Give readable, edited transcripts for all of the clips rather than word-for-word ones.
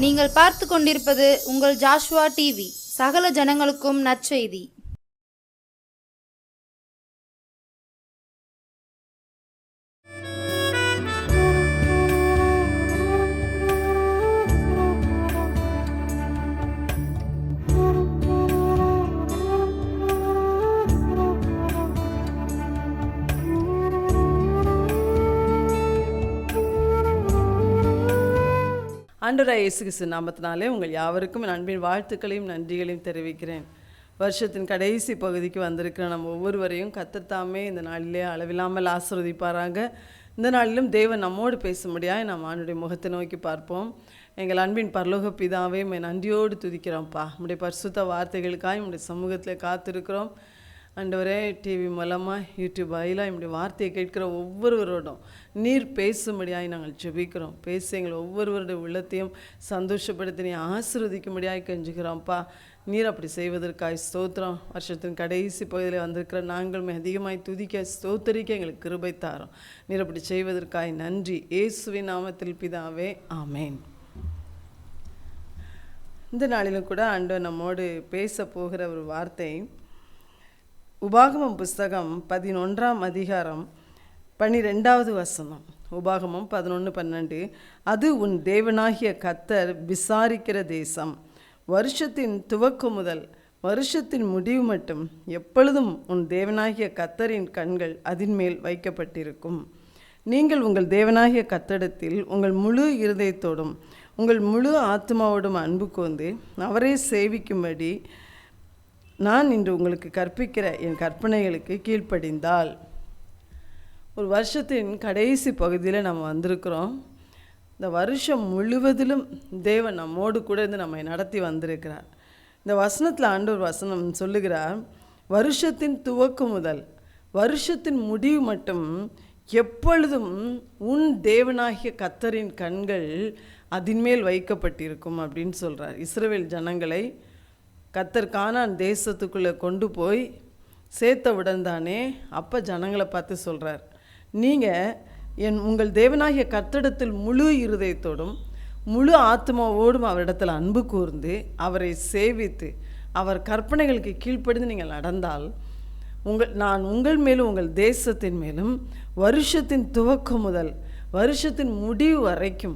நீங்கள் பார்த்து கொண்டிருப்பது உங்கள் ஜாஷ்வா டிவி. சகல ஜனங்களுக்கும் நற்செய்தி. ஆண்டவராகிய இயேசு கிறிஸ்து நாமத்தினாலே உங்கள் யாவருக்கும் என் அன்பின் வாழ்த்துக்களையும் நன்றிகளையும் தெரிவிக்கிறேன். வருஷத்தின் கடைசி பகுதிக்கு வந்திருக்கிற நம்ம ஒவ்வொருவரையும் கர்த்தர் தாமே இந்த நாளிலே அளவில்லாமல் ஆசீர்வதிப்பாராங்க. இந்த நாளிலும் தேவன் நம்மோடு பேசும்படியாய் நாம் ஆண்டுடைய முகத்தை நோக்கி பார்ப்போம். எங்கள் அன்பின் பரலோக பிதாவே நன்றியோடு துதிக்கிறோம்ப்பா. நம்முடைய பரிசுத்த வார்த்தைகளுக்காக நம்முடைய சமூகத்தில் காத்திருக்கிறோம். ஆண்டவரே, டிவி மூலமாக யூடியூப் வாயிலாக என்னுடைய வார்த்தையை கேட்கிற ஒவ்வொருவரோடும் நீர் பேசும்படியாய் நாங்கள் ஜெபிக்கிறோம். பேசி எங்கள் ஒவ்வொருவருடைய உள்ளத்தையும் சந்தோஷப்படுத்தி நீ ஆசீர்வதிக்கும்படியாய் கெஞ்சுக்கிறோம்ப்பா. நீர் அப்படி செய்வதற்காய் ஸ்தோத்திரம். வருஷத்தின் கடைசி பகுதியில் வந்திருக்கிற நாங்கள் அதிகமாய் துதிக்க ஸ்தோத்தரிக்க எங்களுக்கு கிருபை தாரோம். நீர் அப்படி செய்வதற்காய் நன்றி. இயேசுவின் நாமத்தில் பிதாவே, ஆமேன். இந்த நாளிலும் கூட ஆண்டவர் நம்மோடு பேச போகிற ஒரு வார்த்தை உபாகமம் புஸ்தகம் 11ஆம் அதிகாரம் 12வது வசனம். உபாகமம் 11:12. அது உன் தேவனாகிய கர்த்தர் விசாரிக்கிற தேசம். வருஷத்தின் துவக்கம் முதல் வருஷத்தின் முடிவு மட்டும் எப்பொழுதும் உன் தேவனாகிய கர்த்தரின் கண்கள் அதின் மேல் வைக்கப்பட்டிருக்கும். நீங்கள் உங்கள் தேவனாகிய கர்த்தரிடத்தில் உங்கள் முழு இருதயத்தோடும் உங்கள் முழு ஆத்மாவோடும் அன்பு கூர்ந்து அவரை சேவிக்கும்படி நான் இன்று உங்களுக்கு கற்பிக்கிற என் கற்பனைகளுக்கு கீழ்ப்படிந்தால். ஒரு வருஷத்தின் கடைசி பகுதியில் நம்ம வந்திருக்கிறோம். இந்த வருஷம் முழுவதிலும் தேவன் நம்மோடு கூட இருந்து நம்மை நடத்தி வந்திருக்கிறார். இந்த வசனத்தில் ஆண்டவர் வசனம் சொல்லுகிறார், வருஷத்தின் துவக்கம் முதல் வருஷத்தின் முடிவு மட்டும் எப்பொழுதும் உன் தேவனாகிய கர்த்தரின் கண்கள் அதின்மேல் வைக்கப்பட்டிருக்கும் அப்படின்னு சொல்கிறார். இஸ்ரவேல் ஜனங்களை கர்த்தர் கானான் தேசத்துக்குள்ளே கொண்டு போய் சேர்த்தவுடன் தானே அப்போ ஜனங்களை பார்த்து சொல்கிறார், நீங்கள் உங்கள் தேவனாகிய கர்த்தரிடத்தில் முழு இருதயத்தோடும் முழு ஆத்மாவோடும் அவரிடத்தில் அன்பு கூர்ந்து அவரை சேவித்து அவர் கற்பனைகளுக்கு கீழ்ப்படிந்து நீங்கள் நடந்தால் நான் உங்கள் மேலும் உங்கள் தேசத்தின் மேலும் வருஷத்தின் துவக்கம் முதல் வருஷத்தின் முடிவு வரைக்கும்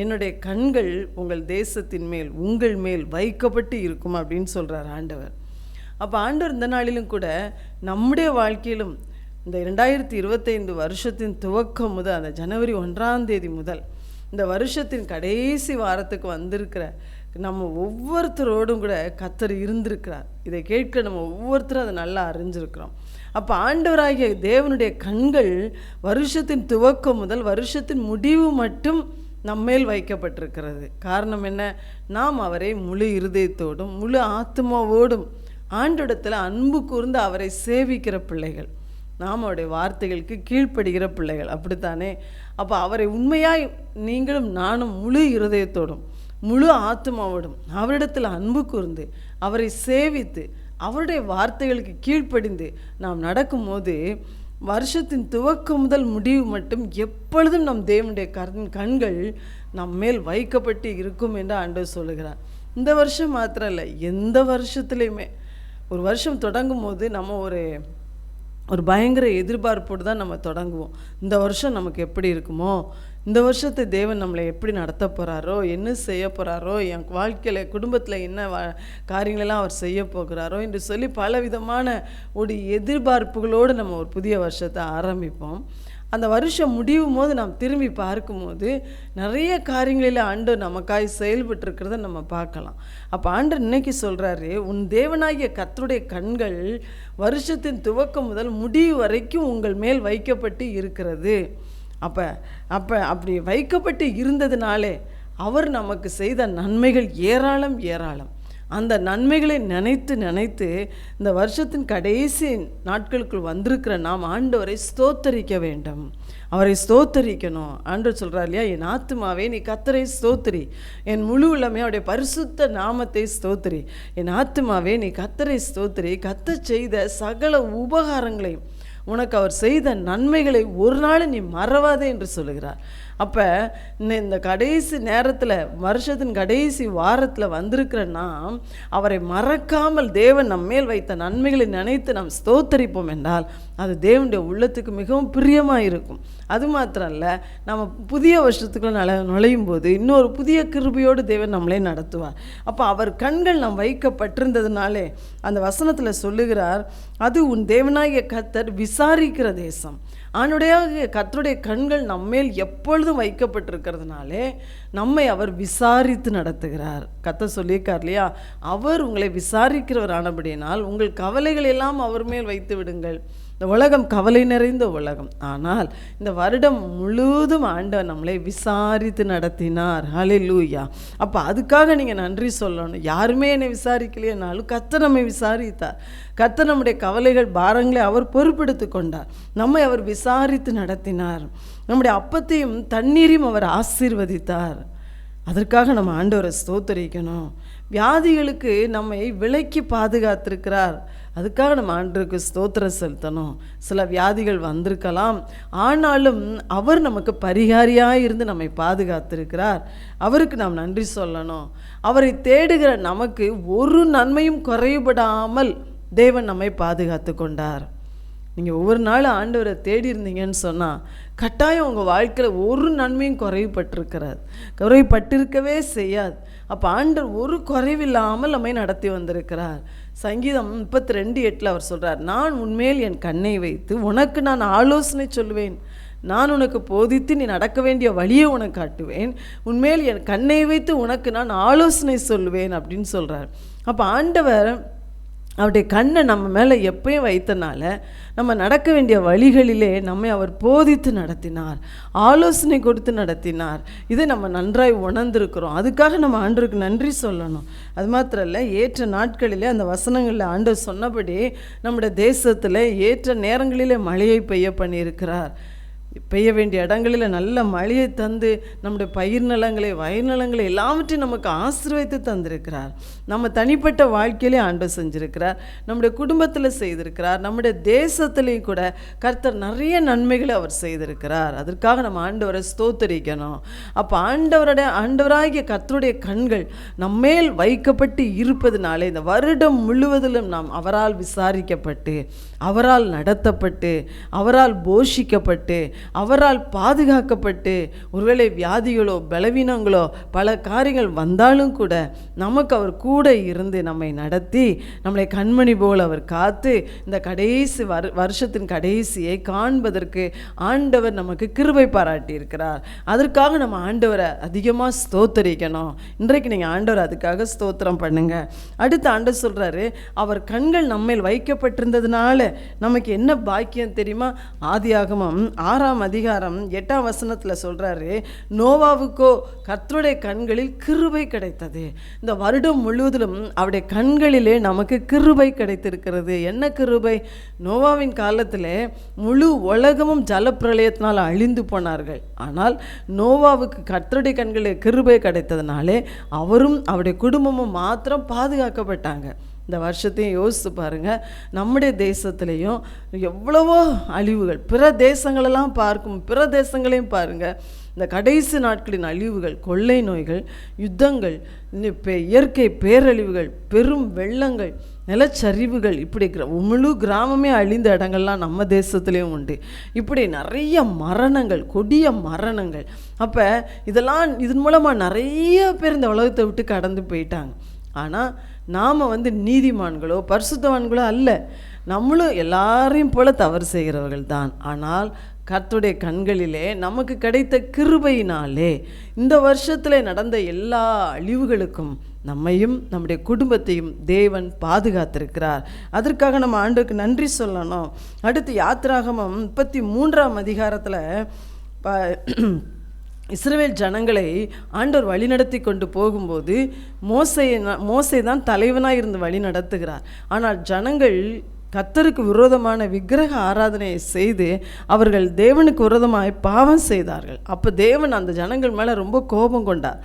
என்னுடைய கண்கள் உங்கள் தேசத்தின் மேல் உங்கள் மேல் வைக்கப்பட்டு இருக்கும் அப்படின்னு சொல்கிறார் ஆண்டவர். அப்போ ஆண்டவர் இந்த நாளிலும் கூட நம்முடைய வாழ்க்கையிலும் இந்த 2025 வருஷத்தின் துவக்கம் முதல் அந்த ஜனவரி 1ஆம் தேதி முதல் இந்த வருஷத்தின் கடைசி வாரத்துக்கு வந்திருக்கிற நம்ம ஒவ்வொருத்தரோடும் கூட கர்த்தர் இருந்திருக்கிறார். இதை கேட்க நம்ம ஒவ்வொருத்தரும் அதை நல்லா அறிஞ்சிருக்கிறோம். அப்போ ஆண்டவராகிய தேவனுடைய கண்கள் வருஷத்தின் துவக்கம் முதல் வருஷத்தின் முடிவு மட்டும் நம்மேல் வைக்கப்பட்டிருக்கிறது. காரணம் என்ன? நாம் அவரை முழு இருதயத்தோடும் முழு ஆத்மாவோடும் ஆண்டோடத்தில் அன்பு கூர்ந்து அவரை சேவிக்கிற பிள்ளைகள், நாம் அவருடைய வார்த்தைகளுக்கு கீழ்ப்படுகிற பிள்ளைகள், அப்படித்தானே? அப்போ அவரை உண்மையாய் நீங்களும் நானும் முழு இருதயத்தோடும் முழு ஆத்மாவோடும் அவரிடத்தில் அன்பு கூர்ந்து அவரை சேவித்து அவருடைய வார்த்தைகளுக்கு கீழ்ப்படிந்து நாம் நடக்கும்போது வருஷத்தின் துவக்கம் முதல் முடிவு மட்டும் எப்பொழுதும் நம் தேவனுடைய கண்கள் நம் மேல் வைக்கப்பட்டு இருக்கும் என்று ஆண்டவர் சொல்லுகிறார். இந்த வருஷம் மாத்திரம் இல்லை, எந்த வருஷத்துலையுமே ஒரு வருஷம் தொடங்கும் போது நம்ம ஒரு பயங்கர எதிர்பார்ப்போடு தான் நம்ம தொடங்குவோம். இந்த வருஷம் நமக்கு எப்படி இருக்குமோ, இந்த வருஷத்தை தேவன் நம்மளை எப்படி நடத்த போகிறாரோ, என்ன செய்ய போகிறாரோ, என் வாழ்க்கையில் குடும்பத்தில் என்ன காரியங்களெல்லாம் அவர் செய்ய போகிறாரோ என்று சொல்லி பலவிதமான ஒரு எதிர்பார்ப்புகளோடு நம்ம ஒரு புதிய வருஷத்தை ஆரம்பிப்போம். அந்த வருஷம் முடியும் போது நாம் திரும்பி பார்க்கும்போது நிறைய காரியங்களில் ஆண்டவர் நமக்காய் செயல்பட்டுருக்கிறத நம்ம பார்க்கலாம். அப்போ ஆண்டவர் இன்னைக்கு சொல்கிறாரு, உன் தேவனாகிய கர்த்தருடைய கண்கள் வருஷத்தின் துவக்கம் முதல் முடிவு வரைக்கும் உங்கள் மேல் வைக்கப்பட்டு இருக்கிறது. அப்போ அப்படி வைக்கப்பட்டு இருந்ததுனாலே அவர் நமக்கு செய்த நன்மைகள் ஏராளம் ஏராளம். அந்த நன்மைகளை நினைத்து நினைத்து இந்த வருஷத்தின் கடைசி நாட்களுக்குள் வந்திருக்கிற நாம் ஆண்டவரை ஸ்தோத்தரிக்க வேண்டும். அவரை ஸ்தோத்தரிக்கணும். ஆண்டவர் சொல்கிறார் இல்லையா, என் ஆத்துமாவே நீ கர்த்தரை ஸ்தோத்திரி, என் முழு உள்ளமே அவருடைய பரிசுத்த நாமத்தை ஸ்தோத்திரி. என் ஆத்துமாவே நீ கர்த்தரை ஸ்தோத்திரி, கர்த்தர் செய்த சகல உபகாரங்களையும் உனக்கு அவர் செய்த நன்மைகளை ஒரு நாள் நீ மறவாதே என்று சொல்லுகிறார். அப்போ இந்த கடைசி நேரத்தில், வருஷத்தின் கடைசி வாரத்தில் வந்திருக்கிறன்னா அவரை மறக்காமல் தேவன் நம்மேல் வைத்த நன்மைகளை நினைத்து நாம் ஸ்தோத்தரிப்போம் என்றால் அது தேவனுடைய உள்ளத்துக்கு மிகவும் பிரியமாக இருக்கும். அது மாத்திரம் இல்லை, நம்ம புதிய வருஷத்துக்குள்ள நுழையும் போது இன்னொரு புதிய கிருபையோடு தேவன் நம்மளே நடத்துவார். அப்போ அவர் கண்கள் நாம் வைக்கப்பட்டிருந்ததுனாலே அந்த வசனத்தில் சொல்லுகிறார், அது உன் தேவனாகிய கர்த்தர் விசாரிக்கிற தேசம். அவனுடைய கர்த்தருடைய கண்கள் நம்மேல் எப்பொழுதும் வைக்கப்பட்டிருக்கிறதுனாலே நம்மை அவர் விசாரித்து நடத்துகிறார். கர்த்தர் சொல்லியிருக்கார் இல்லையா, அவர் உங்களை விசாரிக்கிறவர் ஆனபடியினால் உங்கள் கவலைகள் எல்லாம் அவர் மேல் வைத்து விடுங்கள். இந்த உலகம் கவலை நிறைந்த உலகம், ஆனால் இந்த வருடம் முழுவதும் ஆண்டவர் நம்மளை விசாரித்து நடத்தினார். ஹல்லேலூயா. அப்போ அதுக்காக நீங்கள் நன்றி சொல்லணும். யாருமே என்னை விசாரிக்கலையேனாலும் கர்த்தர் நம்மை விசாரித்தார். கர்த்தர் நம்முடைய கவலைகள் பாரங்களை அவர் பொறுப்பெடுத்து கொண்டார். நம்மை அவர் விசாரித்து நடத்தினார். நம்முடைய அப்பத்தையும் தண்ணீரையும் அவர் ஆசீர்வதித்தார். அதற்காக நம்ம ஆண்டவரை ஸ்தோத்தரிக்கணும். வியாதிகளுக்கு நம்மை விலக்கி பாதுகாத்திருக்கிறார். அதுக்காக நம்ம ஆண்டவருக்கு ஸ்தோத்திரம் செலுத்தணும். சில வியாதிகள் வந்திருக்கலாம், ஆனாலும் அவர் நமக்கு பரிகாரியாக இருந்து நம்மை பாதுகாத்திருக்கிறார். அவருக்கு நாம் நன்றி சொல்லணும். அவரை தேடுகிற நமக்கு ஒரு நன்மையும் குறைபடாமல் தேவன் நம்மை பாதுகாத்து கொண்டார். நீங்கள் ஒவ்வொரு நாள் ஆண்டவரை தேடி இருந்தீங்கன்னு சொன்னால் கட்டாயம் உங்கள் வாழ்க்கையில் ஒரு நன்மையும் குறைபட்டிருக்கவே செய்யாது. அப்போ ஆண்டவர் ஒரு குறைவில்லாமல் நம்மை நடத்தி வந்திருக்கிறார். சங்கீதம் 32:8 அவர் சொல்கிறார், நான் உன்மேல் என் கண்ணை வைத்து உனக்கு நான் ஆலோசனை சொல்லுவேன். நான் உனக்கு போதித்து நீ நடக்க வேண்டிய வழியை உனக்கு காட்டுவேன். உன்மேல் என் கண்ணை வைத்து உனக்கு நான் ஆலோசனை சொல்லுவேன் அப்படின்னு சொல்கிறார். அப்போ ஆண்டவர் அவருடைய கண்ணை நம்ம மேலே எப்பயும் வைத்தனால நம்ம நடக்க வேண்டிய வழிகளிலே நம்மை அவர் போதித்து நடத்தினார், ஆலோசனை கொடுத்து நடத்தினார். இதை நம்ம நன்றாய் உணர்ந்திருக்கிறோம். அதுக்காக நம்ம ஆண்டவருக்கு நன்றி சொல்லணும். அது மாத்திரம் இல்லை, ஏற்ற நாட்களிலே அந்த வசனங்களில் ஆண்டவர் சொன்னபடி நம்முடைய தேசத்தில் ஏற்ற நேரங்களிலே மழையை பெய்ய பண்ணியிருக்கிறார். பெய்ய வேண்டிய இடங்களில் நல்ல மழையை தந்து நம்முடைய பயிர் நிலங்களை, வயல் நிலங்களை எல்லாவற்றையும் நமக்கு ஆசீர்வதித்து தந்திருக்கிறார். நம்ம தனிப்பட்ட வாழ்க்கையிலே ஆண்டவர் செஞ்சிருக்கிறார், நம்முடைய குடும்பத்தில் செய்திருக்கிறார், நம்முடைய தேசத்துலேயும் கூட கர்த்தர் நிறைய நன்மைகளை அவர் செய்திருக்கிறார். அதற்காக நம்ம ஆண்டவரை ஸ்தோத்தரிக்கணும். அப்போ ஆண்டவராகிய கர்த்தருடைய கண்கள் நம்மேல் வைக்கப்பட்டு இருப்பதுனாலே இந்த வருடம் முழுவதிலும் நாம் அவரால் விசாரிக்கப்பட்டு, அவரால் நடத்தப்பட்டு, அவரால் போஷிக்கப்பட்டு, அவரால் பாதுகாக்கப்பட்டு, ஒருவேளை வியாதிகளோ பலவீனங்களோ பல காரியங்கள் வந்தாலும் கூட நமக்கு அவர் கூட இருந்து நம்மை நடத்தி நம்மளை கண்மணி போல் அவர் காத்து இந்த கடைசி வருஷத்தின் கடைசியை காண்பதற்கு ஆண்டவர் நமக்கு கிருபை பாராட்டி இருக்கிறார். அதற்காக நம்ம ஆண்டவரை அதிகமாக ஸ்தோத்தரிக்கணும். இன்றைக்கு நீங்கள் ஆண்டவர் அதுக்காக ஸ்தோத்திரம் பண்ணுங்க. அடுத்து ஆண்டவர் சொல்கிறாரு, அவர் கண்கள் நம்மேல் வைக்கப்பட்டிருந்ததுனால நமக்கு என்ன பாக்கியம் தெரியுமா? ஆதியாகமம் 6:8 சொல்றாரு, நோவாவுக்கோ கர்த்தருடைய கண்களில் கிருபை கிடைத்தது. இந்த வருடம் முழுவதிலும் அவருடைய கண்களிலே நமக்கு கிருபை கிடைத்திருக்கிறது. என்ன கிருபை? நோவாவின் காலத்தில் முழு உலகமும் ஜலப்பிரளயத்தினால் அழிந்து போனார்கள். ஆனால் நோவாவுக்கு கர்த்தருடைய கண்களில் கிருபை கிடைத்ததுனாலே அவரும் அவருடைய குடும்பமும் மாத்திரம் பாதுகாக்கப்பட்டாங்க. இந்த வருஷத்தையும் யோசித்து பாருங்கள், நம்முடைய தேசத்துலேயும் எவ்வளவோ அழிவுகள், பிற தேசங்களையும் பாருங்கள். இந்த கடைசி நாட்களின் அழிவுகள், கொள்ளை நோய்கள், யுத்தங்கள், இயற்கை பேரழிவுகள், பெரும் வெள்ளங்கள், நிலச்சரிவுகள், இப்படி முழு கிராமமே அழிந்த இடங்கள்லாம் நம்ம தேசத்துலேயும் உண்டு. இப்படி நிறைய மரணங்கள், கொடிய மரணங்கள். அப்போ இதன் மூலமாக நிறைய பேர் இந்த உலகத்தை விட்டு கடந்து போயிட்டாங்க. ஆனால் நாம் நீதிமான்களோ பரிசுத்தவான்களோ அல்ல, நம்மளும் எல்லாரையும் போல தவறு செய்கிறவர்கள் தான். ஆனால் கர்த்தருடைய கண்களிலே நமக்கு கிடைத்த கிருபையினாலே இந்த வருஷத்தில் நடந்த எல்லா அழிவுகளுக்கும் நம்மையும் நம்முடைய குடும்பத்தையும் தேவன் பாதுகாத்திருக்கிறார். அதற்காக நம்ம ஆண்டவருக்கு நன்றி சொல்லணும். அடுத்து யாத்திராகமம் 33 இஸ்ரவேல் ஜனங்களை ஆண்டவர் வழிநடத்தி கொண்டு போகும்போது மோசே தான் தலைவனாக இருந்து வழி நடத்துகிறார். ஆனால் ஜனங்கள் கர்த்தருக்கு விரோதமான விக்கிரக ஆராதனையை செய்து அவர்கள் தேவனுக்கு விரோதமாய் பாவம் செய்தார்கள். அப்போ தேவன் அந்த ஜனங்கள் மேலே ரொம்ப கோபம் கொண்டார்.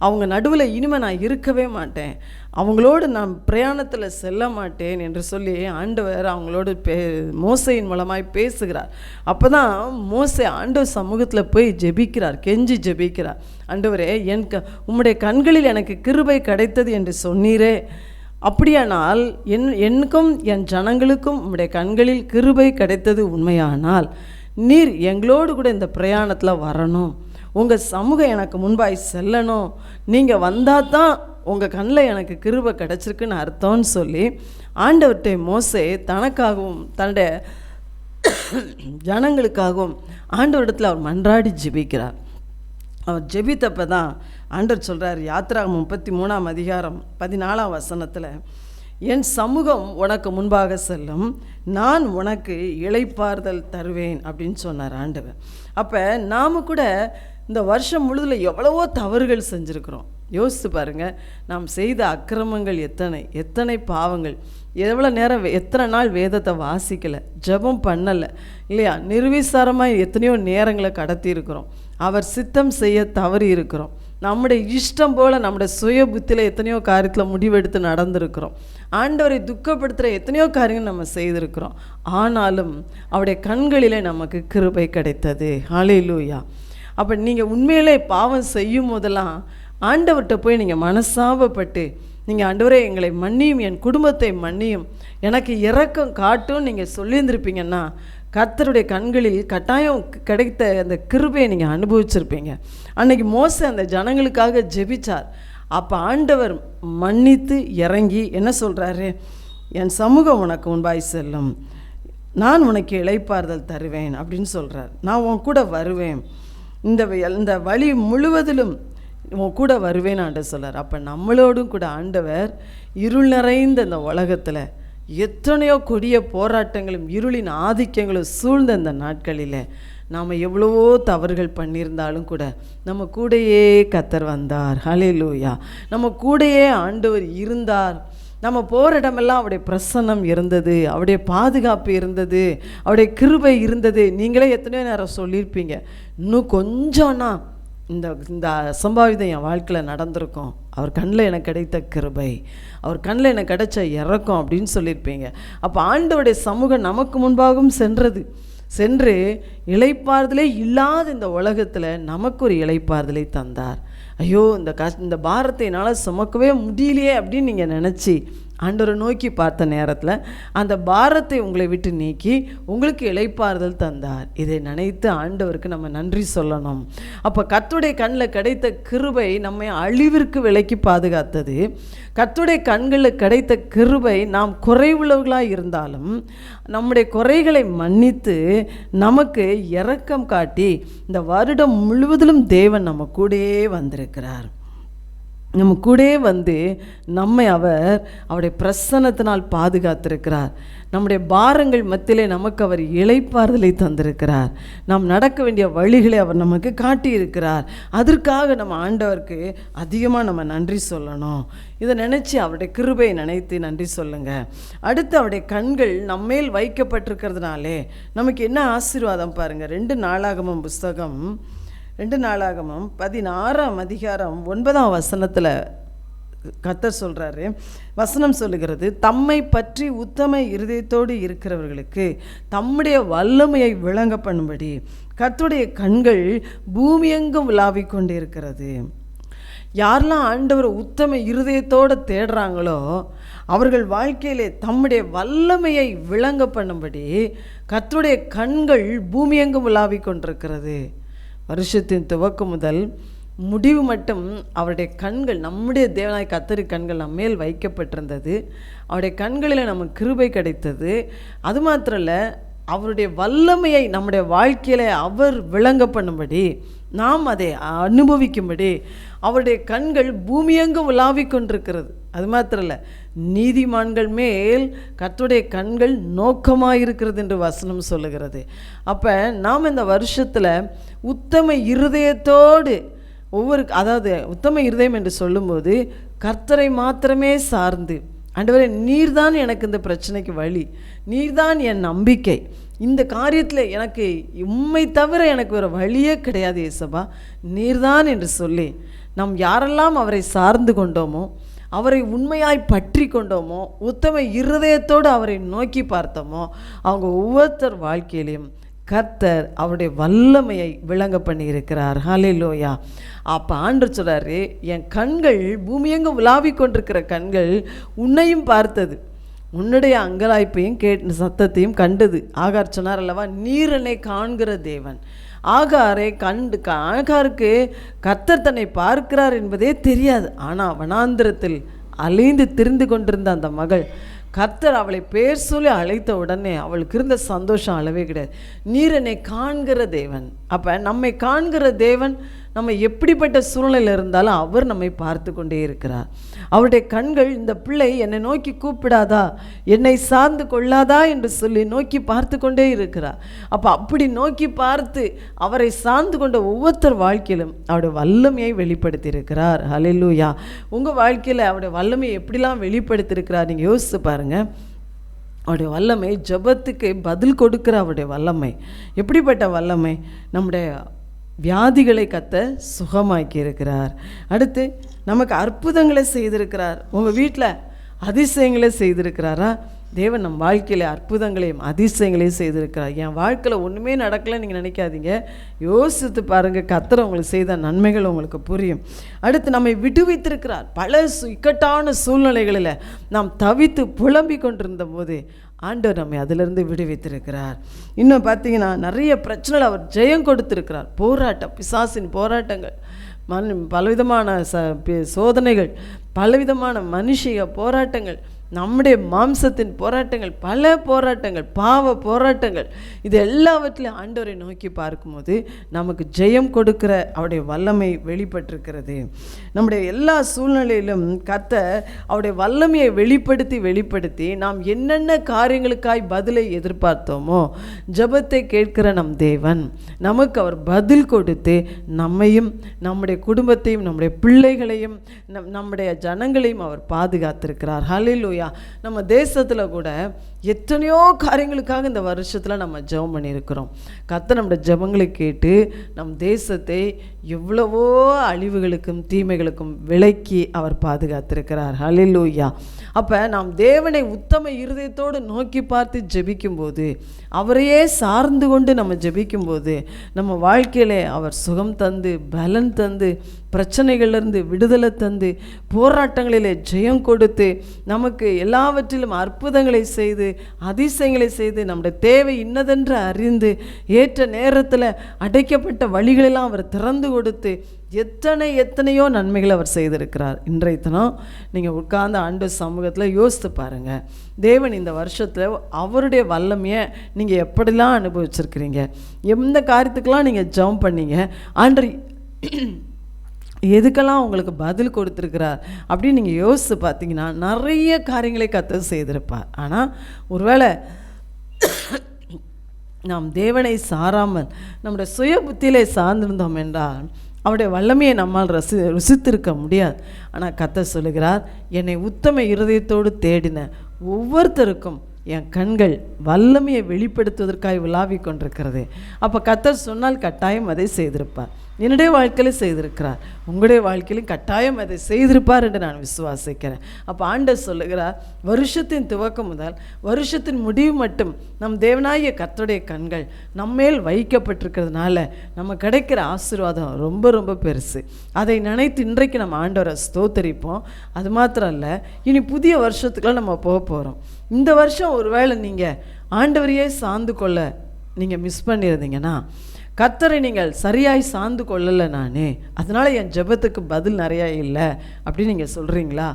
அவங்க நடுவில் இனிமேல் நான் இருக்கவே மாட்டேன், அவங்களோடு நான் பிரயாணத்தில் செல்ல மாட்டேன் என்று சொல்லி ஆண்டவர் அவங்களோடு மோசையின் மூலமாய் பேசுகிறார். அப்போ தான் மோசே ஆண்டவர் சமூகத்தில் போய் ஜெபிக்கிறார், கெஞ்சி ஜெபிக்கிறார். ஆண்டவரே, உம்முடைய கண்களில் எனக்கு கிருபை கிடைத்தது என்று சொன்னீரே, அப்படியானால் எனக்கும் என் ஜனங்களுக்கும் உம்முடைய கண்களில் கிருபை கிடைத்தது உண்மையானால் நீர் எங்களோடு கூட இந்த பிரயாணத்தில் வரணும், உங்கள் சமூகம் எனக்கு முன்பாய் செல்லணும், நீங்கள் வந்தால் தான் உங்கள் கண்ணில் எனக்கு கிருபை கிடச்சிருக்குன்னு அர்த்தம்னு சொல்லி ஆண்டவர்கிட்ட மோசே தனக்காகவும் தன்னுடைய ஜனங்களுக்காகவும் ஆண்டவரிடத்தில் அவர் மன்றாடி ஜெபிக்கிறார். அவர் ஜெபித்தப்போ தான் ஆண்டவர் சொல்கிறார், யாத்திராகமம் 33ஆம் அதிகாரம் 14ஆம் வசனத்தில், என் சமூகம் உனக்கு முன்பாக செல்லும், நான் உனக்கு இளைப்பாறுதல் தருவேன் அப்படின்னு சொன்னார் ஆண்டவர். அப்போ நாம் கூட இந்த வருஷம் முழுதில் எவ்வளவோ தவறுகள் செஞ்சுருக்கிறோம். யோசித்து பாருங்கள், நாம் செய்த அக்கிரமங்கள் எத்தனை பாவங்கள், எவ்வளோ நேரம் எத்தனை நாள் வேதத்தை வாசிக்கலை, ஜெபம் பண்ணலை இல்லையா, நிர்விசாரமாக எத்தனையோ நேரங்களை கடத்தி இருக்கிறோம், அவர் சித்தம் செய்ய தவறி இருக்கிறோம், நம்முடைய இஷ்டம் போல் நம்முடைய சுய புத்தியில் எத்தனையோ காரியத்தில் முடிவெடுத்து நடந்திருக்கிறோம், ஆண்டவரை துக்கப்படுத்துகிற எத்தனையோ காரியங்கள் நம்ம செய்திருக்கிறோம். ஆனாலும் அவருடைய கண்களிலே நமக்கு கிருபை கிடைத்தது. ஹல்லேலூயா. அப்போ நீங்கள் உண்மையிலே பாவம் செய்யும் போதெல்லாம் ஆண்டவர்கிட்ட போய் நீங்கள் மனசாபப்பட்டு நீங்கள் ஆண்டவரே எங்களை மன்னியும், என் குடும்பத்தை மன்னியும், எனக்கு இரக்கம் காட்டும் நீங்கள் சொல்லியிருந்திருப்பீங்கன்னா கர்த்தருடைய கண்களில் கட்டாயம் கிடைத்த அந்த கிருபையை நீங்கள் அனுபவிச்சிருப்பீங்க. அன்றைக்கி மோசே அந்த ஜனங்களுக்காக ஜெபிச்சார். அப்போ ஆண்டவர் மன்னித்து இறங்கி என்ன சொல்கிறாரு, என் சமூகம் உனக்கு முன்பாய் செல்லும், நான் உனக்கு இளைப்பாறுதல் தருவேன் அப்படின்னு சொல்கிறார். நான் உன் கூட வருவேன், இந்த வழி முழுவதிலும் உன் கூட வருவேன் ஆண்டவர் சொல்கிறார். அப்போ நம்மளோடும் கூட ஆண்டவர் இருள் நிறைந்த இந்த உலகத்தில் எத்தனையோ கொடிய போராட்டங்களும் இருளின் ஆதிக்கங்களும் சூழ்ந்த இந்த நாட்களில் நாம் எவ்வளவோ தவறுகள் பண்ணியிருந்தாலும் கூட நம்ம கூடையே கர்த்தர் வந்தார். ஹல்லேலூயா. நம்ம கூடையே ஆண்டவர் இருந்தார். நம்ம போகிற இடமெல்லாம் அவருடைய பிரசன்னம் இருந்தது, அவருடைய பாதுகாப்பு இருந்தது, அவருடைய கிருபை இருந்தது. நீங்களே எத்தனையோ நேரம் சொல்லியிருப்பீங்க, இன்னும் கொஞ்சம்னா இந்த அசம்பாவிதம் என் வாழ்க்கையில் நடந்திருக்கும், அவர் கண்ணில் எனக்கு கிடைத்த கிருபை, அவர் கண்ணில் எனக்கு கிடைச்ச இறக்கம் அப்படின்னு சொல்லியிருப்பீங்க. அப்போ ஆண்டவருடைய சமூகம் நமக்கு முன்பாகவும் சென்று இளைப்பாறுதலே இல்லாத இந்த உலகத்தில் நமக்கு ஒரு இளைப்பாறுதலை தந்தார். ஐயோ, இந்த பாரத்தை என்னால் சுமக்கவே முடியலையே அப்படின்னு நீங்கள் நினச்சி ஆண்டவரை நோக்கி பார்த்த நேரத்தில் அந்த பாரத்தை உங்களை விட்டு நீக்கி உங்களுக்கு இளைப்பாறுதல் தந்தார். இதை நினைத்து ஆண்டவருக்கு நம்ம நன்றி சொல்லணும். அப்போ கர்த்தருடைய கண்ணில் கிடைத்த கிருபை நம்மை அழிவிற்கு விலக்கி பாதுகாத்தது. கர்த்தருடைய கண்களில் கிடைத்த கிருபை நாம் குறைவுள்ளவர்களாக இருந்தாலும் நம்முடைய குறைகளை மன்னித்து நமக்கு இரக்கம் காட்டி இந்த வருடம் முழுவதிலும் தேவன் நம்ம கூடயே வந்திருக்கிறார். நம்ம கூட வந்து நம்மை அவருடைய பிரசன்னத்தினால் பாதுகாத்திருக்கிறார். நம்முடைய பாரங்கள் மத்தியிலே நமக்கு அவர் இளைப்பாறுதலை தந்திருக்கிறார். நாம் நடக்க வேண்டிய வழிகளை அவர் நமக்கு காட்டியிருக்கிறார். அதற்காக நம்ம ஆண்டவருக்கு அதிகமாக நம்ம நன்றி சொல்லணும். இதை நினச்சி அவருடைய கிருபையை நினைத்து நன்றி சொல்லுங்கள். அடுத்து அவருடைய கண்கள் நம்மேல் வைக்கப்பட்டிருக்கிறதுனாலே நமக்கு என்ன ஆசீர்வாதம் பாருங்கள். 2 நாளாகமம் புஸ்தகம் 2 நாளாகமம் 16ஆம் அதிகாரம் 9ஆம் வசனத்தில் கர்த்தர் சொல்கிறாரு, வசனம் சொல்லுகிறது, தம்மை பற்றி உத்தம இருதயத்தோடு இருக்கிறவர்களுக்கு தம்முடைய வல்லமையை விளங்க பண்ணும்படி கர்த்தருடைய கண்கள் பூமியெங்கும் விளாவிக் கொண்டு இருக்கிறது. யாரெல்லாம் ஆண்டவர் உத்தம இருதயத்தோடு தேடுறாங்களோ அவர்கள் வாழ்க்கையிலே தம்முடைய வல்லமையை விளங்க பண்ணும்படி கர்த்தருடைய கண்கள் பூமியெங்கும் விளாவிக் கொண்டிருக்கிறது. வருஷத்தின் துவக்கம் முதல் முடிவு மட்டும் அவருடைய கண்கள், நம்முடைய தேவனாய் கர்த்தருடைய கண்கள் நம்ம மேல் வைக்கப்பட்டிருந்தது. அவருடைய கண்களில் நமக்கு கிருபை கிடைத்தது. அது மாத்திரம் இல்லை, அவருடைய வல்லமையை நம்முடைய வாழ்க்கையில் அவர் விளங்க பண்ணும்படி, நாம் அதை அனுபவிக்கும்படி அவருடைய கண்கள் பூமியெங்கும் உலாவிக் கொண்டிருக்கிறது. அது மாத்திரம் இல்லை, நீதிமான்கள் மேல் கர்த்தருடைய கண்கள் நோக்கமாக என்று வசனம் சொல்லுகிறது. அப்போ நாம் இந்த வருஷத்தில் உத்தம இருதயத்தோடு அதாவது உத்தம இருதயம் என்று சொல்லும்போது கர்த்தரை மாத்திரமே சார்ந்து, ஆண்டவரே நீர்தான் எனக்கு இந்த பிரச்சனைக்கு வழி, நீர்தான் என் நம்பிக்கை, இந்த காரியத்தில் எனக்கு உம்மை தவிர எனக்கு ஒரு வழியே கிடையாது ஏசப்பா, நீர்தான் என்று சொல்லி நாம் யாரெல்லாம் அவரை சார்ந்து கொண்டோமோ, அவரை உண்மையாய் பற்றி கொண்டோமோ, உத்தம இருதயத்தோடு அவரை நோக்கி பார்த்தோமோ, அவங்க ஒவ்வொருத்தர் வாழ்க்கையிலையும் கர்த்தர் அவருடைய வல்லமையை விளங்க பண்ணியிருக்கிறார். ஹல்லேலூயா. அப்போ ஆண்டவர் சொல்கிறாரு, என் கண்கள் பூமியெங்கும் உலாவிக் கொண்டிருக்கிற கண்கள் உன்னையும் பார்த்தது, உன்னுடைய அங்கலாய்ப்பையும் சத்தத்தையும் கண்டது. ஆகார் சொன்னார் அல்லவா, நீர் என்னை காண்கிற தேவன். ஆகாருக்கு கர்த்தர் தன்னை பார்க்கிறார் என்பதே தெரியாது. ஆனால் வனாந்திரத்தில் அலைந்து திரிந்து கொண்டிருந்த அந்த மகள் கர்த்தர் அவளை பேர் சொல்லி அழைத்த உடனே அவளுக்கு இருந்த சந்தோஷம் அளவே கிடையாது. நீர் என்னை காண்கிற தேவன். அப்போ நம்மை காண்கிற தேவன் நம்ம எப்படிப்பட்ட சூழ்நிலையில் இருந்தாலும் அவர் நம்மை பார்த்து கொண்டே இருக்கிறார். அவருடைய கண்கள் இந்த பிள்ளை என்னை நோக்கி கூப்பிடாதா, என்னை சார்ந்து கொள்ளாதா என்று சொல்லி நோக்கி பார்த்து கொண்டே இருக்கிறார். அப்போ அப்படி நோக்கி பார்த்து அவரை சார்ந்து கொண்ட ஒவ்வொருத்தர் வாழ்க்கையிலும் அவருடைய வல்லமையை வெளிப்படுத்தி இருக்கிறார். ஹல்லேலூயா. உங்கள் வாழ்க்கையில் அவருடைய வல்லமையை எப்படிலாம் வெளிப்படுத்தியிருக்கிறார் நீங்கள் யோசித்து பாருங்கள். அவருடைய வல்லமை ஜெபத்துக்கு பதில் கொடுக்கிற அவருடைய வல்லமை எப்படிப்பட்ட வல்லமை. நம்முடைய வியாதிகளை கர்த்தர் சுகமாக்கி இருக்கிறார். அடுத்து நமக்கு அற்புதங்களை செய்திருக்கிறார். உங்கள் வீட்டில் அதிசயங்களை செய்திருக்கிறாரா? தேவன் நம் வாழ்க்கையில் அற்புதங்களையும் அதிசயங்களையும் செய்திருக்கிறார். என் வாழ்க்கையில் ஒன்றுமே நடக்கலை நீங்கள் நினைக்காதீங்க. யோசித்து பாருங்கள், கர்த்தர் உங்களுக்கு செய்த நன்மைகள் உங்களுக்கு புரியும். அடுத்து நம்மை விடுவித்திருக்கிறார். பல இக்கட்டான சூழ்நிலைகளில் நாம் தவித்து புலம்பிக் கொண்டிருந்த போது ஆண்டவர் நம்மை அதிலிருந்து விடுவித்திருக்கிறார். இன்னும் பார்த்தீங்கன்னா நிறைய பிரச்சனைகள் அவர் ஜெயம் கொடுத்திருக்கிறார். போராட்டம், பிசாசின் போராட்டங்கள், பலவிதமான சோதனைகள், பலவிதமான மனுஷிய போராட்டங்கள், நம்முடைய மாம்சத்தின் போராட்டங்கள், பல போராட்டங்கள், பாவ போராட்டங்கள், இது எல்லாவற்றிலும் ஆண்டவரை நோக்கி பார்க்கும்போது நமக்கு ஜெயம் கொடுக்கிற அவருடைய வல்லமை வெளிப்பட்டிருக்கிறது. நம்முடைய எல்லா சூழ்நிலையிலும் கர்த்தர் அவருடைய வல்லமையை வெளிப்படுத்தி நாம் என்னென்ன காரியங்களுக்காய் பதிலை எதிர்பார்த்தோமோ, ஜெபத்தை கேட்கிற நம் தேவன் நமக்கு அவர் பதில் கொடுத்து நம்மையும் நம்முடைய குடும்பத்தையும் நம்முடைய பிள்ளைகளையும் நம்முடைய ஜனங்களையும் அவர் பாதுகாத்திருக்கிறார். ஹல்லேலூயா. நம்ம தேசத்தில் கூட எத்தனையோ காரியங்களுக்காக இந்த வருஷத்தில் நம்ம ஜெபம் பண்ணியிருக்கிறோம். கர்த்தர் நம்முடைய ஜெபங்களை கேட்டு நம் தேசத்தை எவ்வளவோ அழிவுகளுக்கும் தீமைகளுக்கும் விலக்கி அவர் பாதுகாத்திருக்கிறார். ஹல்லேலூயா. அப்போ நாம் தேவனை உத்தம இருதயத்தோடு நோக்கி பார்த்து ஜெபிக்கும்போது, அவரையே சார்ந்து கொண்டு நம்ம ஜெபிக்கும்போது, நம்ம வாழ்க்கையிலே அவர் சுகம் தந்து, பலன் தந்து, பிரச்சனைகளிலிருந்து விடுதலை தந்து, போராட்டங்களிலே ஜெயம் கொடுத்து, நமக்கு எல்லாவற்றிலும் அற்புதங்களை செய்து, அதிசயங்களை செய்து, நம்முடைய தேவை இன்னதென்று அறிந்து, ஏற்ற நேரத்தில் அடைக்கப்பட்ட வழிகளெல்லாம் அவர் திறந்து கொடுத்து எத்தனையோ நன்மைகளை அவர் செய்திருக்கிறார். இன்றைய தினம் நீங்கள் உட்கார்ந்து ஆண்டவர் சமூகத்தில் யோசித்து பாருங்கள். தேவன் இந்த வருஷத்தில் அவருடைய வல்லமையை நீங்கள் எப்படிலாம் அனுபவிச்சிருக்கிறீங்க, எந்த காரியத்துக்கெல்லாம் நீங்கள் ஜெபம் பண்ணீங்க, ஆண்டவர் எதுக்கெல்லாம் உங்களுக்கு பதில் கொடுத்துருக்கிறார் அப்படின்னு நீங்கள் யோசித்து பார்த்தீங்கன்னா நிறைய காரியங்களை கர்த்தர் செய்திருப்பார். ஆனால் ஒருவேளை நாம் தேவனை சாராமல் நம்முடைய சுய புத்தியிலே சார்ந்திருந்தோம் என்றால் அவருடைய வல்லமையை நம்மால் ருசித்திருக்க முடியாது. ஆனால் கர்த்தர் சொல்லுகிறார், என்னை உத்தம இருதயத்தோடு தேடின ஒவ்வொருத்தருக்கும் என் கண்கள் வல்லமையை வெளிப்படுத்துவதற்காக உலாவிக் கொண்டிருக்கிறது. அப்போ கர்த்தர் சொன்னால் கட்டாயம் அதை செய்திருப்பார். என்னுடைய வாழ்க்கையில் செய்திருக்கிறார், உங்களுடைய வாழ்க்கையிலும் கட்டாயம் அதை செய்திருப்பார் என்று நான் விசுவாசிக்கிறேன். அப்போ ஆண்டவர் சொல்லுகிறார், வருஷத்தின் துவக்கம் முதல் வருஷத்தின் முடிவு மட்டும் நம் தேவனாகிய கர்த்தருடைய கண்கள் நம்மேல் வைக்கப்பட்டிருக்கிறதுனால நம்ம கிடைக்கிற ஆசீர்வாதம் ரொம்ப ரொம்ப பெருசு. அதை நினைத்து இன்றைக்கு நம்ம ஆண்டவரை ஸ்தோத்தரிப்போம். அது மாத்திரம் இல்லை, இனி புதிய வருஷத்துக்குலாம் நம்ம போக போகிறோம். இந்த வருஷம் ஒருவேளை நீங்கள் ஆண்டவரையே சார்ந்து கொள்ள நீங்கள் மிஸ் பண்ணியிருந்தீங்கன்னா, கர்த்தரை நீங்கள் சரியாய் சார்ந்து கொள்ளலை நானே, அதனால் என் ஜெபத்துக்கு பதில் நிறையா இல்லை அப்படின்னு நீங்கள் சொல்கிறீங்களா?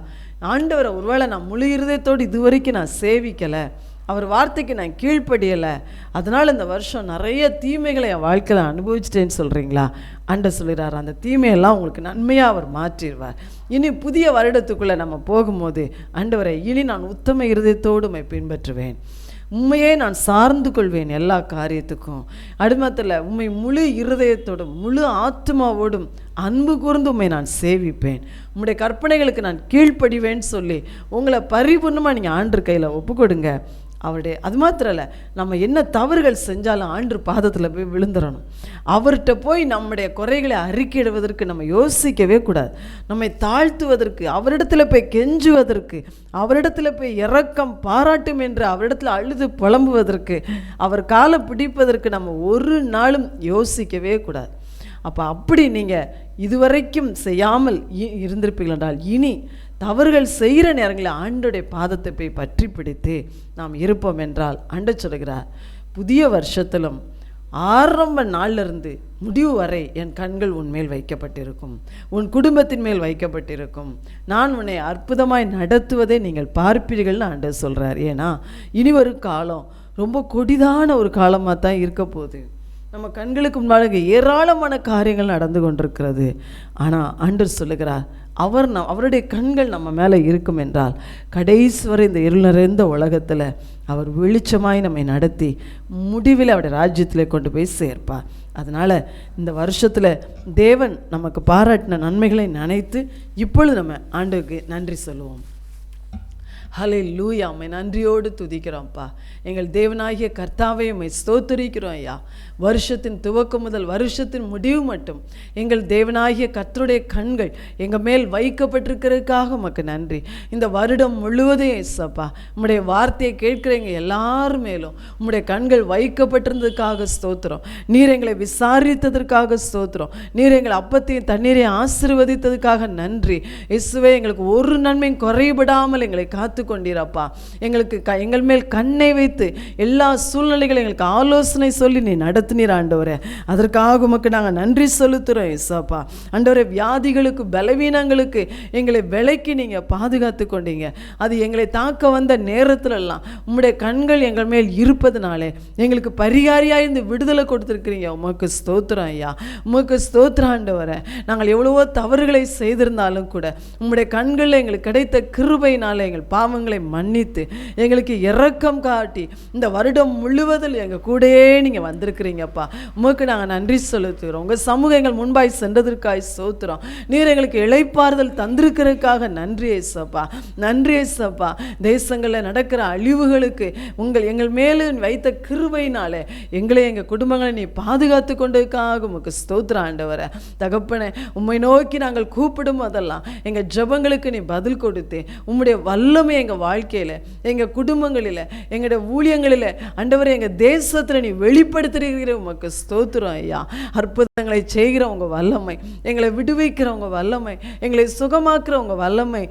ஆண்டவரை ஒருவேளை நான் முழு இருதயத்தோடு இதுவரைக்கும் நான் சேவிக்கலை, அவர் வார்த்தைக்கு நான் கீழ்ப்படியலை, அதனால் இந்த வருஷம் நிறைய தீமைகளை என் வாழ்க்கையில் அனுபவிச்சிட்டேன்னு சொல்கிறீங்களா? ஆண்டவர் சொல்கிறார், அந்த தீமையெல்லாம் உங்களுக்கு நன்மையாக அவர் மாற்றிடுவார். இனி புதிய வருடத்துக்குள்ளே நம்ம போகும்போது, ஆண்டவரை இனி நான் உத்தம இருதயத்தோடு உம்மை பின்பற்றுவேன், உண்மையே நான் சார்ந்து கொள்வேன் எல்லா காரியத்துக்கும், அடுமத்தில் உண்மை முழு இருதயத்தோடும் முழு ஆத்மாவோடும் அன்பு கூர்ந்து உண்மை நான் சேவிப்பேன், உம்முடைய கற்பனைகளுக்கு நான் கீழ்ப்படிவேன்னு சொல்லி உங்களை பரிபூர்ணமாக நீங்கள் ஆண்டவர் கையில் ஒப்பு கொடுங்க. அது மாத்திரம் இல்லை, நம்ம என்ன தவறுகள் செஞ்சாலும் ஆண்டு பாதத்தில் போய் விழுந்துடணும். அவர்கிட்ட போய் நம்முடைய குறைகளை அறிக்கையிடுவதற்கு நம்ம யோசிக்கவே கூடாது. நம்மை தாழ்த்துவதற்கு, அவரிடத்தில் போய் கெஞ்சுவதற்கு, அவரிடத்தில் போய் இரக்கம் பாராட்டும் என்று அவரிடத்தில் அழுது புலம்புவதற்கு, அவர் காலை பிடிப்பதற்கு நம்ம ஒரு நாளும் யோசிக்கவே கூடாது. அப்படி நீங்கள் இதுவரைக்கும் செய்யாமல் இருந்திருப்பீர்கள் என்றால், இனி தவறுகள் செய்கிற நேரங்களில் ஆண்டோடைய பாதத்தை போய் பற்றி பிடித்து நாம் இருப்போம் என்றால், ஆண்டவர் சொல்கிறார், புதிய வருஷத்திலும் ஆரம்ப நாளிலிருந்து முடிவு வரை என் கண்கள் உன்மேல் வைக்கப்பட்டிருக்கும், உன் குடும்பத்தின் மேல் வைக்கப்பட்டிருக்கும், நான் உன்னை அற்புதமாய் நடத்துவதை நீங்கள் பார்ப்பீர்கள்னு ஆண்டவர் சொல்கிறார். ஏன்னா இனி வரும் காலம் ரொம்ப கொடிதான ஒரு காலமாக தான் இருக்க போகுது. நம்ம கண்களுக்கு முன்னாடி ஏராளமான காரியங்கள் நடந்து கொண்டிருக்கிறது. ஆனால் ஆண்டவர் சொல்லுகிறார், அவருடைய கண்கள் நம்ம மேலே இருக்கும் என்றால், கடைசி வரை இந்த இருள் நிறைந்த உலகத்தில் அவர் வெளிச்சமாய் நம்மை நடத்தி முடிவில் அவருடைய ராஜ்யத்தில் கொண்டு போய் சேர்ப்பார். அதனால் இந்த வருஷத்தில் தேவன் நமக்கு பாராட்டின நன்மைகளை நினைத்து இப்பொழுது நம்ம ஆண்டவருக்கு நன்றி சொல்லுவோம். ஹல்லேலூயா, உம்மை நன்றியோடு துதிக்கிறோம்ப்பா. எங்கள் தேவனாகிய கர்த்தாவே, உம்மை ஸ்தோத்திரிக்கிறோம் ஐயா. வருஷத்தின் துவக்கம் முதல் வருஷத்தின் முடிவு மட்டும் எங்கள் தேவனாகிய கர்த்தருடைய கண்கள் எங்கள் மேல் வைக்கப்பட்டிருக்கிறதுக்காக உமக்கு நன்றி. இந்த வருடம் முழுவதும் ஏசப்பா, உம்முடைய வார்த்தையை கேட்குறவங்க எல்லாரும் மேலும் உம்முடைய கண்கள் வைக்கப்பட்டிருந்ததுக்காக ஸ்தோத்திரம். நீர் எங்களை விசாரித்ததற்காக ஸ்தோத்திரம். நீர் எங்கள் அப்பத்தையும் தண்ணீரையும் ஆசீர்வதித்ததுக்காக நன்றி. இயேசுவே, எங்களுக்கு ஒரு நன்மையும் குறைபடாமல் எங்களை காத்து கொண்டீரப்பா. எங்கள் மேல் கண்ணை வைத்து எல்லா சூழ்நிலைகளும் எங்களுக்கு ஆலோசனை சொல்லி நீ நடத்தினீர் ஆண்டவரே. அதற்காக உமக்கு நாங்கள் நன்றி செலுத்துகிறோம் ஏசப்பா. ஆண்டவரே, வியாதிகளுக்கு பலவீனங்களுக்கு எங்களை விலக்கி நீங்கள் பாதுகாத்து கொண்டீங்க. அது எங்களை தாக்க வந்த நேரத்திலெல்லாம் உம்முடைய கண்கள் எங்கள் மேல் இருப்பதுனாலே எங்களுக்கு பரிகாரியாக இருந்து விடுதலை கொடுத்துருக்கிறீங்க. உமக்கு ஸ்தோத்திரம் ஐயா, உமக்கு ஸ்தோத்திரம் ஆண்டவரே. நாங்கள் எவ்வளவோ தவறுகளை செய்திருந்தாலும் கூட உம்முடைய கண்களில் எங்களுக்கு கிடைத்த கிருபையினாலே எங்கள் பாவங்களை மன்னித்து எங்களுக்கு இரக்கம் காட்டி இந்த வருடம் முழுவதில் எங்கள் கூடயே நீங்கள் வந்திருக்கிறீங்கப்பா. உமக்கு நாங்கள் நன்றி செலுத்துகிறோம். உங்கள் சமூகம் எங்கள் முன்பாய் சென்றதற்காக ஸ்தோத்திரம். நீர் எங்களுக்கு இளைப்பாறுதல் தந்திருக்கிறதுக்காக நன்றி ஏசப்பா, நன்றி ஏசப்பா. தேசங்களில் நடக்கிற அழிவுகளுக்கு எங்கள் மேலே வைத்த கிருபையினாலே எங்களை எங்கள் குடும்பங்களை நீ பாதுகாத்து கொண்டதுக்காக உமக்கு ஸ்தோத்திரம் ஆண்டவரே. தகப்பனே, உம்மை நோக்கி நாங்கள் கூப்பிடும் போதெல்லாம் எங்கள் ஜெபங்களுக்கு நீ பதில் கொடுத்து உம்முடைய வல்லமை எங்கள் வாழ்க்கையில், எங்கள் குடும்பங்களில், எங்களுடைய ஊழியங்களில் ஆண்டவரே, எங்கள் தேசத்தில் நீ வெளிப்படுத்துகிற உமக்கு ஸ்தோத்திரம் ஐயா. அற்புதங்களை செய்கிற உங்கள் வல்லமை, எங்களை விடுவிக்கிற உங்கள் வல்லமை, எங்களை சுகமாக்குற உங்கள் வல்லமை,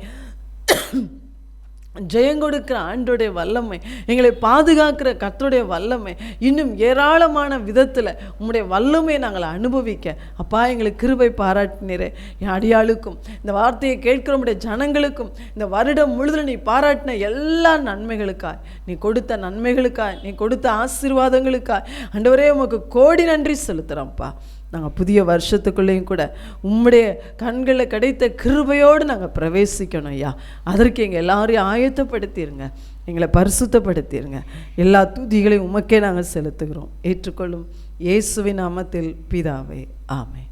ஜெயங்கொடுக்கிற ஆண்டோடைய வல்லமை, எங்களை பாதுகாக்கிற கர்த்தருடைய வல்லமை, இன்னும் ஏராளமான விதத்தில் உம்முடைய வல்லமையை நாங்கள் அனுபவிக்க அப்பா எங்களுக்கு கிருபை பாராட்டினீரே. என் அடியாளுக்கும் இந்த வார்த்தையை கேட்கிற உம்முடைய ஜனங்களுக்கும் இந்த வருடம் முழுதும் நீ பாராட்டின எல்லா நன்மைகளுக்காய், நீ கொடுத்த நன்மைகளுக்காய், நீ கொடுத்த ஆசீர்வாதங்களுக்காய் ஆண்டவரே உமக்கு கோடி நன்றி செலுத்துகிறோம்ப்பா. நாங்கள் புதிய வருஷத்துக்குள்ளேயும் கூட உம்முடைய கண்களில் கிடைத்த கிருபையோடு நாங்கள் பிரவேசிக்கணும் ஐயா. அதற்கு எங்கள் எல்லாரையும் ஆயத்தப்படுத்திடுங்க, எங்களை பரிசுத்தப்படுத்திடுங்க. எல்லா துதிகளையும் உமக்கே நாங்கள் செலுத்துகிறோம். ஏற்றுக்கொள்ளும் இயேசுவின் நாமத்தில் பிதாவே, ஆமென்.